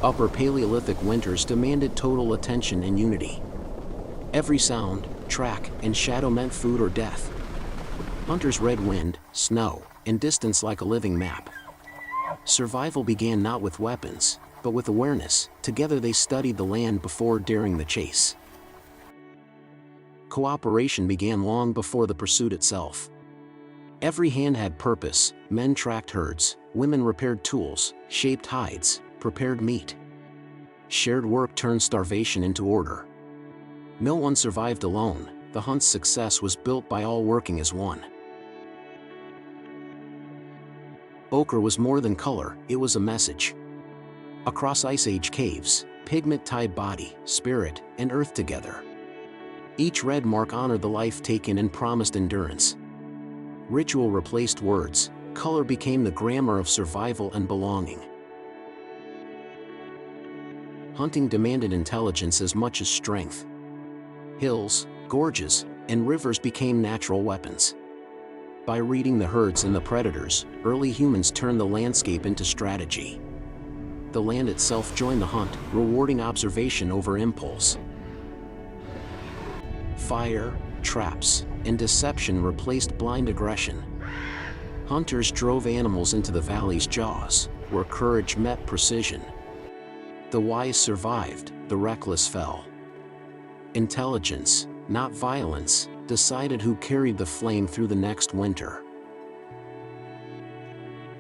Upper Paleolithic winters demanded total attention and unity. Every sound, track, and shadow meant food or death. Hunters read wind, snow, and distance like a living map. Survival began not with weapons, but with awareness. Together they studied the land before, during the chase. Cooperation began long before the pursuit itself. Every hand had purpose. Men tracked herds, women repaired tools, shaped hides, prepared meat. Shared work turned starvation into order. No one survived alone. The hunt's success was built by all working as one. Ochre was more than color, it was a message. Across Ice Age caves, pigment tied body, spirit, and earth together. Each red mark honored the life taken and promised endurance. Ritual replaced words, color became the grammar of survival and belonging. Hunting demanded intelligence as much as strength. Hills, gorges, and rivers became natural weapons. By reading the herds and the predators, early humans turned the landscape into strategy. The land itself joined the hunt, rewarding observation over impulse. Fire, traps, and deception replaced blind aggression. Hunters drove animals into the valley's jaws, where courage met precision. The wise survived, the reckless fell. Intelligence, not violence, decided who carried the flame through the next winter.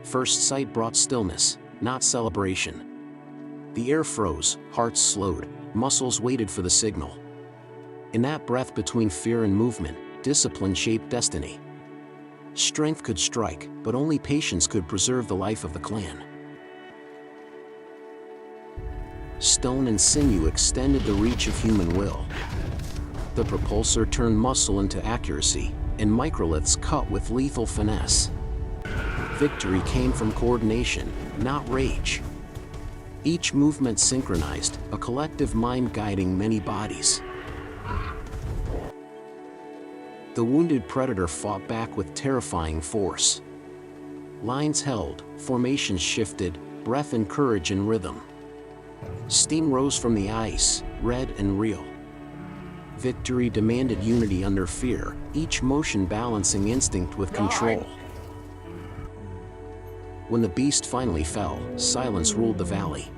First sight brought stillness, not celebration. The air froze, hearts slowed, muscles waited for the signal. In that breath between fear and movement, discipline shaped destiny. Strength could strike, but only patience could preserve the life of the clan. Stone and sinew extended the reach of human will. The propulsor turned muscle into accuracy, and microliths cut with lethal finesse. Victory came from coordination, not rage. Each movement synchronized, a collective mind guiding many bodies. The wounded predator fought back with terrifying force. Lines held, formations shifted, breath and courage in rhythm. Steam rose from the ice, red and real. Victory demanded unity under fear, each motion balancing instinct with control. When the beast finally fell, silence ruled the valley.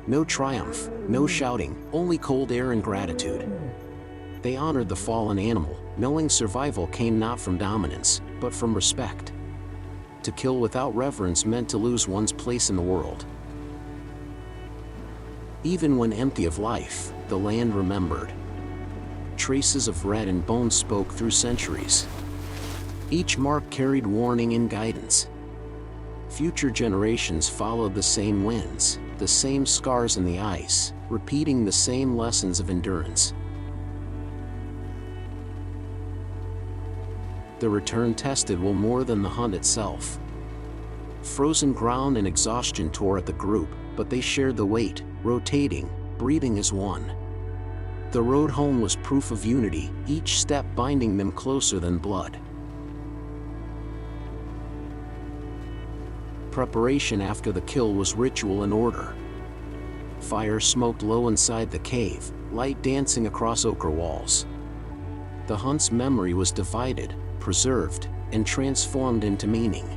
No triumph, no shouting, only cold air and gratitude. They honored the fallen animal, knowing survival came not from dominance, but from respect. To kill without reverence meant to lose one's place in the world. Even when empty of life, the land remembered. Traces of red and bone spoke through centuries. Each mark carried warning and guidance. Future generations followed the same winds, the same scars in the ice, repeating the same lessons of endurance. The return tested will more than the hunt itself. Frozen ground and exhaustion tore at the group, but they shared the weight, rotating, breathing as one. The road home was proof of unity, each step binding them closer than blood. Preparation after the kill was ritual and order. Fire smoked low inside the cave, light dancing across ochre walls. The hunt's memory was divided, preserved, and transformed into meaning.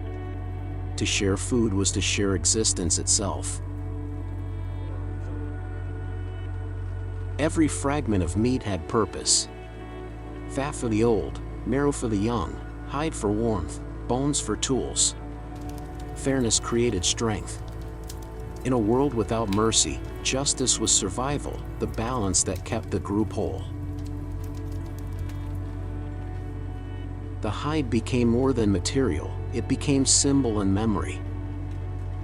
To share food was to share existence itself. Every fragment of meat had purpose. Fat for the old, marrow for the young, hide for warmth, bones for tools. Fairness created strength. In a world without mercy, justice was survival, the balance that kept the group whole. The hide became more than material, it became symbol and memory.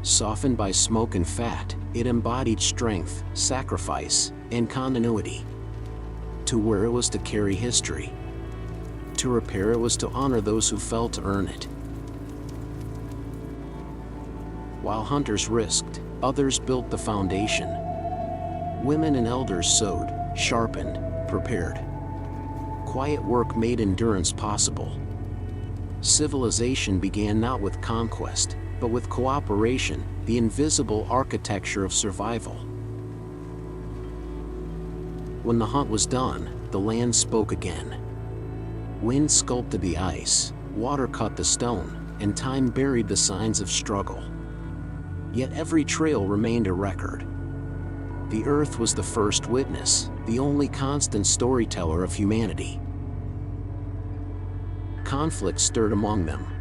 Softened by smoke and fat, it embodied strength, sacrifice, and continuity. To wear it was to carry history. To repair it was to honor those who fell to earn it. While hunters risked, others built the foundation. Women and elders sewed, sharpened, prepared. Quiet work made endurance possible. Civilization began not with conquest, but with cooperation, the invisible architecture of survival. When the hunt was done, the land spoke again. Wind sculpted the ice, water cut the stone, and time buried the signs of struggle. Yet every trail remained a record. The earth was the first witness, the only constant storyteller of humanity. Conflict stirred among them.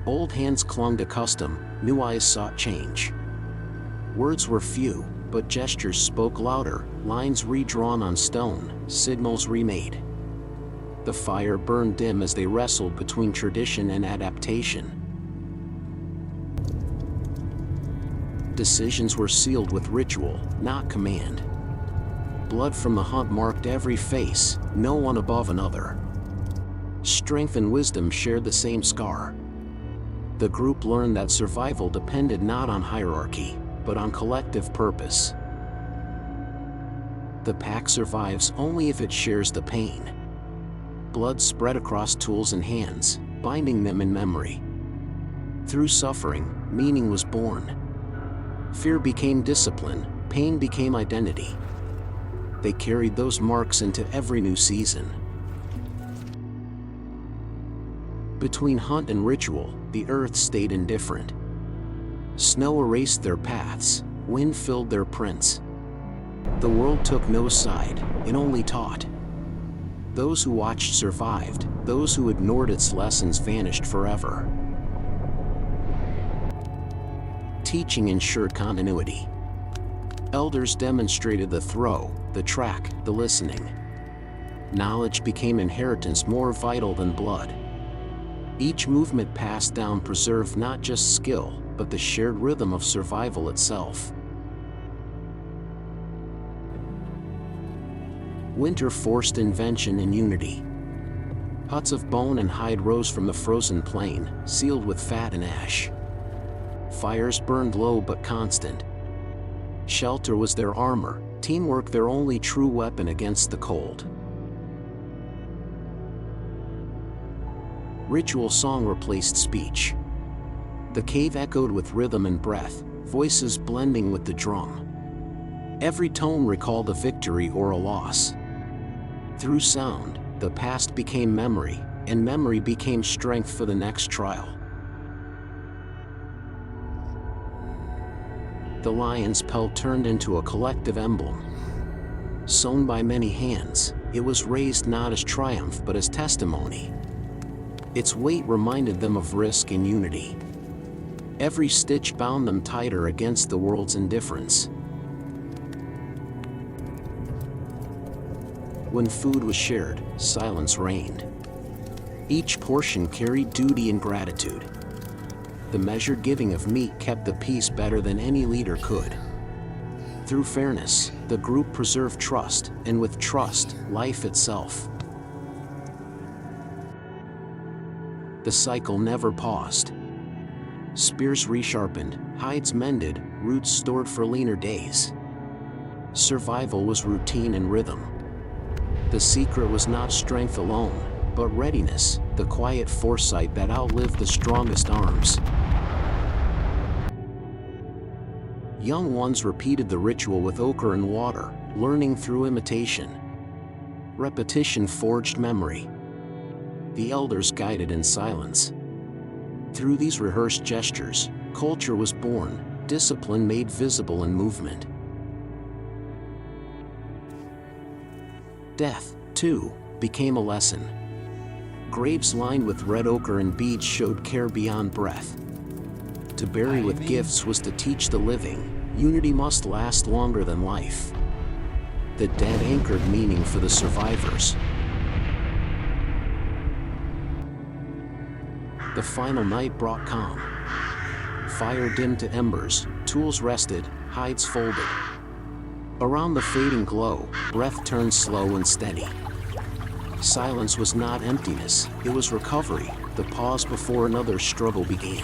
Old hands clung to custom, new eyes sought change. Words were few, but gestures spoke louder, lines redrawn on stone, signals remade. The fire burned dim as they wrestled between tradition and adaptation. Decisions were sealed with ritual, not command. Blood from the hunt marked every face, no one above another. Strength and wisdom shared the same scar. The group learned that survival depended not on hierarchy, but on collective purpose. The pack survives only if it shares the pain. Blood spread across tools and hands, binding them in memory. Through suffering, meaning was born. Fear became discipline, pain became identity. They carried those marks into every new season. Between hunt and ritual, the earth stayed indifferent. Snow erased their paths, wind filled their prints. The world took no side, it only taught. Those who watched survived, those who ignored its lessons vanished forever. Teaching ensured continuity. Elders demonstrated the throw, the track, the listening. Knowledge became inheritance more vital than blood. Each movement passed down preserved not just skill, but the shared rhythm of survival itself. Winter forced invention and unity. Huts of bone and hide rose from the frozen plain, sealed with fat and ash. Fires burned low but constant. Shelter was their armor, teamwork their only true weapon against the cold. Ritual song replaced speech. The cave echoed with rhythm and breath, voices blending with the drum. Every tone recalled a victory or a loss. Through sound, the past became memory, and memory became strength for the next trial. The lion's pelt turned into a collective emblem. Sewn by many hands, it was raised not as triumph but as testimony. Its weight reminded them of risk and unity. Every stitch bound them tighter against the world's indifference. When food was shared, silence reigned. Each portion carried duty and gratitude. The measured giving of meat kept the peace better than any leader could. Through fairness, the group preserved trust, and with trust, life itself. The cycle never paused. Spears resharpened, hides mended, roots stored for leaner days. Survival was routine and rhythm. The secret was not strength alone, but readiness, the quiet foresight that outlived the strongest arms. Young ones repeated the ritual with ochre and water, learning through imitation. Repetition forged memory. The elders guided in silence. Through these rehearsed gestures, culture was born, discipline made visible in movement. Death, too, became a lesson. Graves lined with red ochre and beads showed care beyond breath. To bury with gifts was to teach the living, unity must last longer than life. The dead anchored meaning for the survivors. The final night brought calm. Fire dimmed to embers, tools rested, hides folded. Around the fading glow, breath turned slow and steady. Silence was not emptiness, it was recovery, the pause before another struggle began.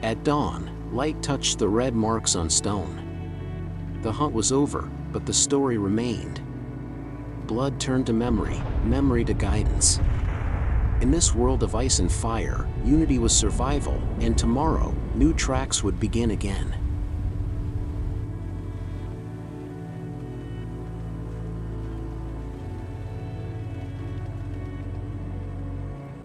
At dawn, light touched the red marks on stone. The hunt was over, but the story remained. Blood turned to memory, memory to guidance. In this world of ice and fire, unity was survival, and tomorrow, new tracks would begin again.